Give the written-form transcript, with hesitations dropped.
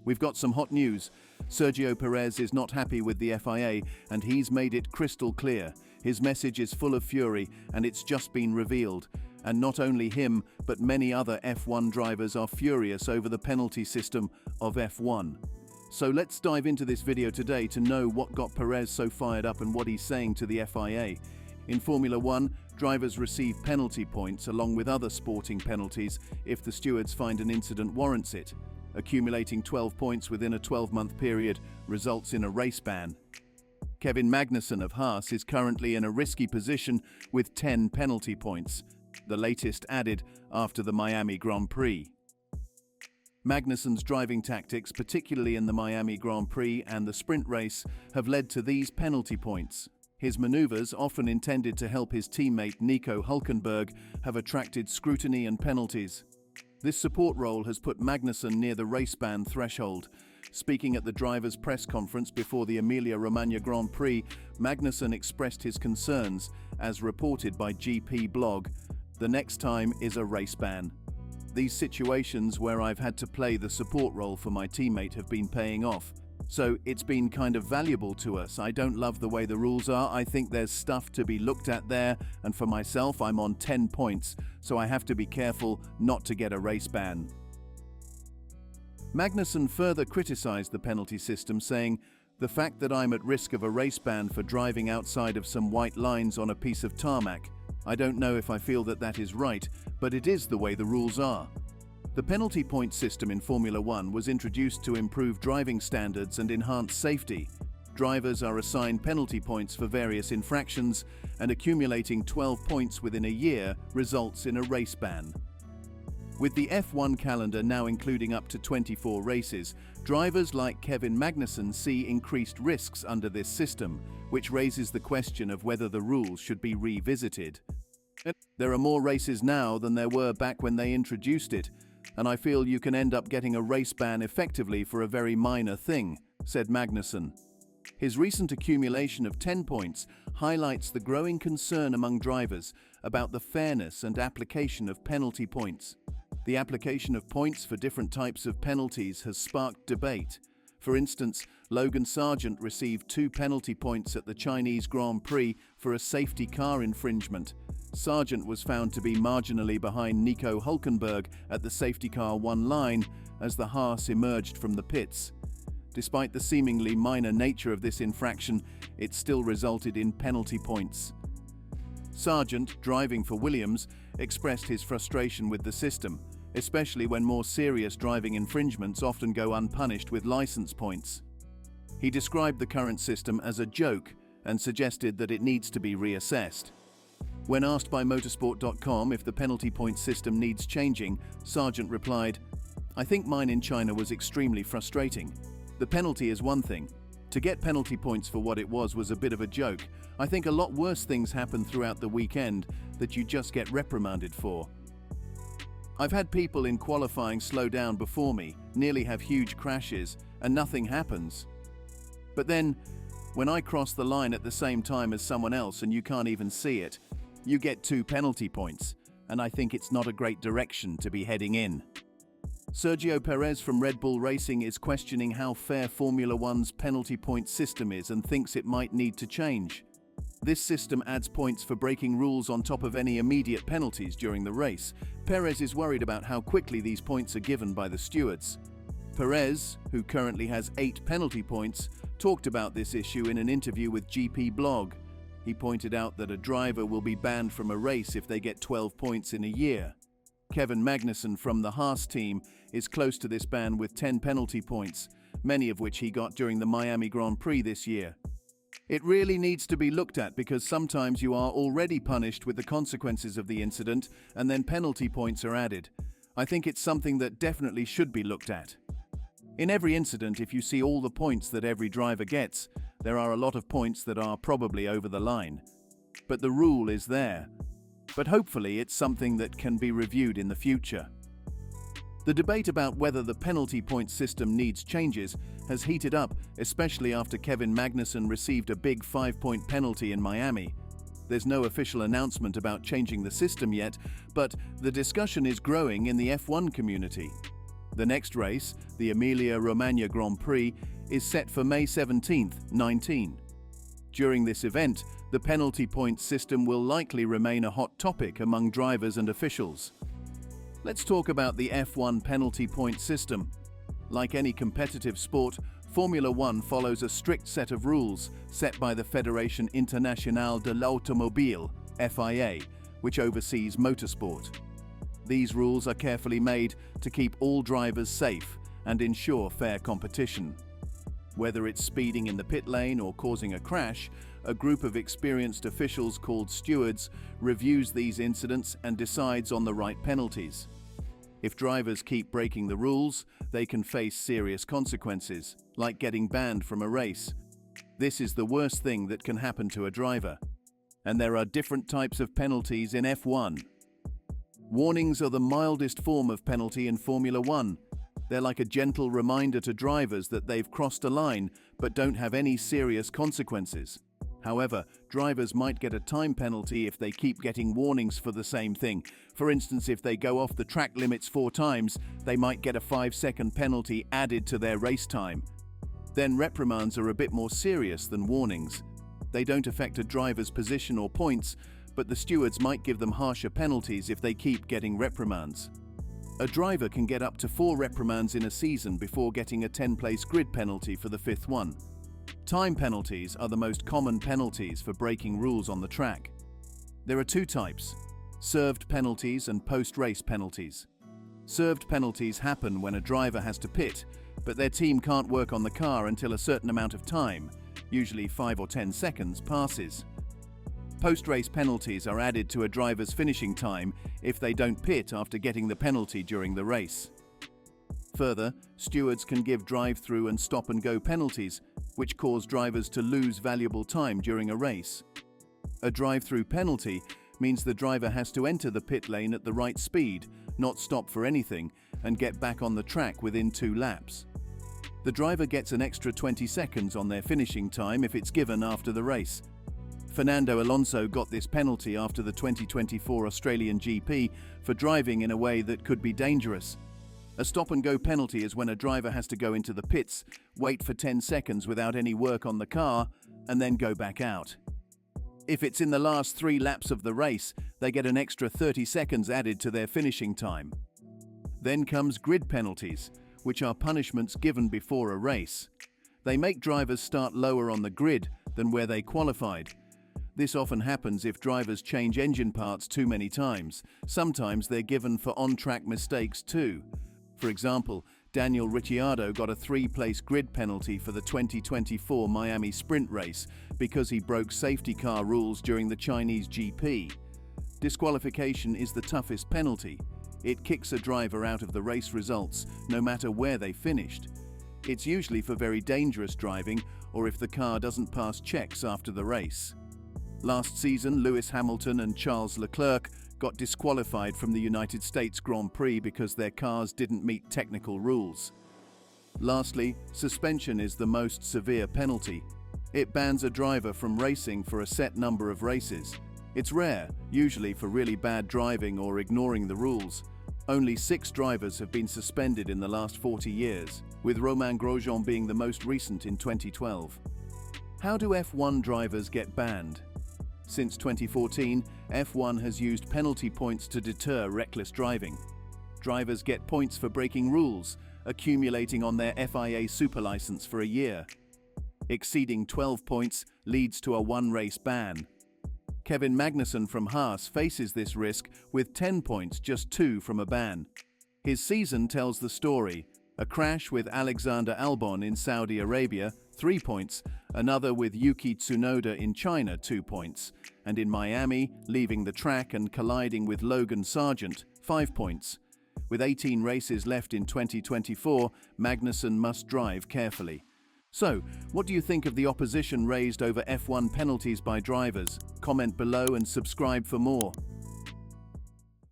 We've got some hot news. Sergio Perez is not happy with the FIA, and he's made it crystal clear. His message is full of fury, and it's just been revealed. And not only him, but many other F1 drivers are furious over the penalty system of F1. So let's dive into this video today to know what got Perez so fired up and what he's saying to the FIA. In Formula 1, drivers receive penalty points along with other sporting penalties if the stewards find an incident warrants it. Accumulating 12 points within a 12-month period results in a race ban. Kevin Magnussen of Haas is currently in a risky position with 10 penalty points, the latest added after the Miami Grand Prix. Magnussen's driving tactics, particularly in the Miami Grand Prix and the sprint race, have led to these penalty points. His maneuvers, often intended to help his teammate Nico Hulkenberg, have attracted scrutiny and penalties. This support role has put Magnussen near the race ban threshold. Speaking at the drivers' press conference before the Emilia-Romagna Grand Prix, Magnussen expressed his concerns, as reported by GP Blog. The next time is a race ban. These situations where I've had to play the support role for my teammate have been paying off. So it's been kind of valuable to us. I don't love the way the rules are. I think there's stuff to be looked at there, and for myself, I'm on 10 points, so I have to be careful not to get a race ban. Magnussen further criticized the penalty system, saying, "The fact that I'm at risk of a race ban for driving outside of some white lines on a piece of tarmac, I don't know if I feel that that is right, but it is the way the rules are." The penalty point system in Formula 1 was introduced to improve driving standards and enhance safety. Drivers are assigned penalty points for various infractions, and accumulating 12 points within a year results in a race ban. With the F1 calendar now including up to 24 races, drivers like Kevin Magnussen see increased risks under this system, which raises the question of whether the rules should be revisited. There are more races now than there were back when they introduced it, and I feel you can end up getting a race ban effectively for a very minor thing, said Magnussen. His recent accumulation of 10 points highlights the growing concern among drivers about the fairness and application of penalty points. The application of points for different types of penalties has sparked debate. For instance, Logan Sargeant received 2 penalty points at the Chinese Grand Prix for a safety car infringement. Sargeant was found to be marginally behind Nico Hulkenberg at the safety car 1 line as the Haas emerged from the pits. Despite the seemingly minor nature of this infraction, it still resulted in penalty points. Sargeant, driving for Williams, expressed his frustration with the system, especially when more serious driving infringements often go unpunished with license points. He described the current system as a joke and suggested that it needs to be reassessed. When asked by motorsport.com if the penalty point system needs changing, Sargeant replied, "I think mine in China was extremely frustrating. The penalty is one thing. To get penalty points for what it was a bit of a joke. I think a lot worse things happen throughout the weekend that you just get reprimanded for. I've had people in qualifying slow down before me, nearly have huge crashes, and nothing happens. But then, when I cross the line at the same time as someone else and you can't even see it, you get 2 penalty points, and I think it's not a great direction to be heading in." Sergio Perez from Red Bull Racing is questioning how fair Formula 1's penalty point system is and thinks it might need to change. This system adds points for breaking rules on top of any immediate penalties during the race. Perez is worried about how quickly these points are given by the stewards. Perez, who currently has 8 penalty points, talked about this issue in an interview with GP Blog. He pointed out that a driver will be banned from a race if they get 12 points in a year. Kevin Magnussen from the Haas team is close to this ban with 10 penalty points, many of which he got during the Miami Grand Prix this year. It really needs to be looked at because sometimes you are already punished with the consequences of the incident and then penalty points are added. I think it's something that definitely should be looked at. In every incident, if you see all the points that every driver gets, there are a lot of points that are probably over the line. But the rule is there. But hopefully it's something that can be reviewed in the future. The debate about whether the penalty point system needs changes has heated up, especially after Kevin Magnussen received a big 5-point penalty in Miami. There's no official announcement about changing the system yet, but the discussion is growing in the F1 community. The next race, the Emilia-Romagna Grand Prix, is set for May 17, 19. During this event, the penalty points system will likely remain a hot topic among drivers and officials. Let's talk about the F1 penalty point system. Like any competitive sport, Formula One follows a strict set of rules set by the Fédération Internationale de l'Automobile, FIA, which oversees motorsport. These rules are carefully made to keep all drivers safe and ensure fair competition. Whether it's speeding in the pit lane or causing a crash, a group of experienced officials called stewards reviews these incidents and decides on the right penalties. If drivers keep breaking the rules, they can face serious consequences, like getting banned from a race. This is the worst thing that can happen to a driver. And there are different types of penalties in F1. Warnings are the mildest form of penalty in Formula One. They're like a gentle reminder to drivers that they've crossed a line but don't have any serious consequences. However, drivers might get a time penalty if they keep getting warnings for the same thing. For instance, if they go off the track limits 4 times, they might get a 5-second penalty added to their race time. Then reprimands are a bit more serious than warnings. They don't affect a driver's position or points, but the stewards might give them harsher penalties if they keep getting reprimands. A driver can get up to 4 reprimands in a season before getting a 10-place grid penalty for the 5th one. Time penalties are the most common penalties for breaking rules on the track. There are 2 types: served penalties and post-race penalties. Served penalties happen when a driver has to pit, but their team can't work on the car until a certain amount of time, usually 5 or 10 seconds, passes. Post-race penalties are added to a driver's finishing time if they don't pit after getting the penalty during the race. Further, stewards can give drive-through and stop-and-go penalties, which cause drivers to lose valuable time during a race. A drive-through penalty means the driver has to enter the pit lane at the right speed, not stop for anything, and get back on the track within 2 laps. The driver gets an extra 20 seconds on their finishing time if it's given after the race. Fernando Alonso got this penalty after the 2024 Australian GP for driving in a way that could be dangerous. A stop-and-go penalty is when a driver has to go into the pits, wait for 10 seconds without any work on the car, and then go back out. If it's in the last 3 laps of the race, they get an extra 30 seconds added to their finishing time. Then comes grid penalties, which are punishments given before a race. They make drivers start lower on the grid than where they qualified. This often happens if drivers change engine parts too many times. Sometimes they're given for on-track mistakes too. For example, Daniel Ricciardo got a 3-place grid penalty for the 2024 Miami sprint race because he broke safety car rules during the Chinese GP. Disqualification is the toughest penalty. It kicks a driver out of the race results, no matter where they finished. It's usually for very dangerous driving or if the car doesn't pass checks after the race. Last season, Lewis Hamilton and Charles Leclerc got disqualified from the United States Grand Prix because their cars didn't meet technical rules. Lastly, suspension is the most severe penalty. It bans a driver from racing for a set number of races. It's rare, usually for really bad driving or ignoring the rules. Only 6 drivers have been suspended in the last 40 years, with Romain Grosjean being the most recent in 2012. How do F1 drivers get banned? Since 2014, F1 has used penalty points to deter reckless driving. Drivers get points for breaking rules, accumulating on their FIA superlicense for a year. Exceeding 12 points leads to a 1-race ban. Kevin Magnussen from Haas faces this risk with 10 points, just 2 from a ban. His season tells the story: a crash with Alexander Albon in Saudi Arabia, 3 points, another with Yuki Tsunoda in China, 2 points, and in Miami, leaving the track and colliding with Logan Sargent, 5 points. With 18 races left in 2024, Magnussen must drive carefully. So, what do you think of the opposition raised over F1 penalties by drivers? Comment below and subscribe for more.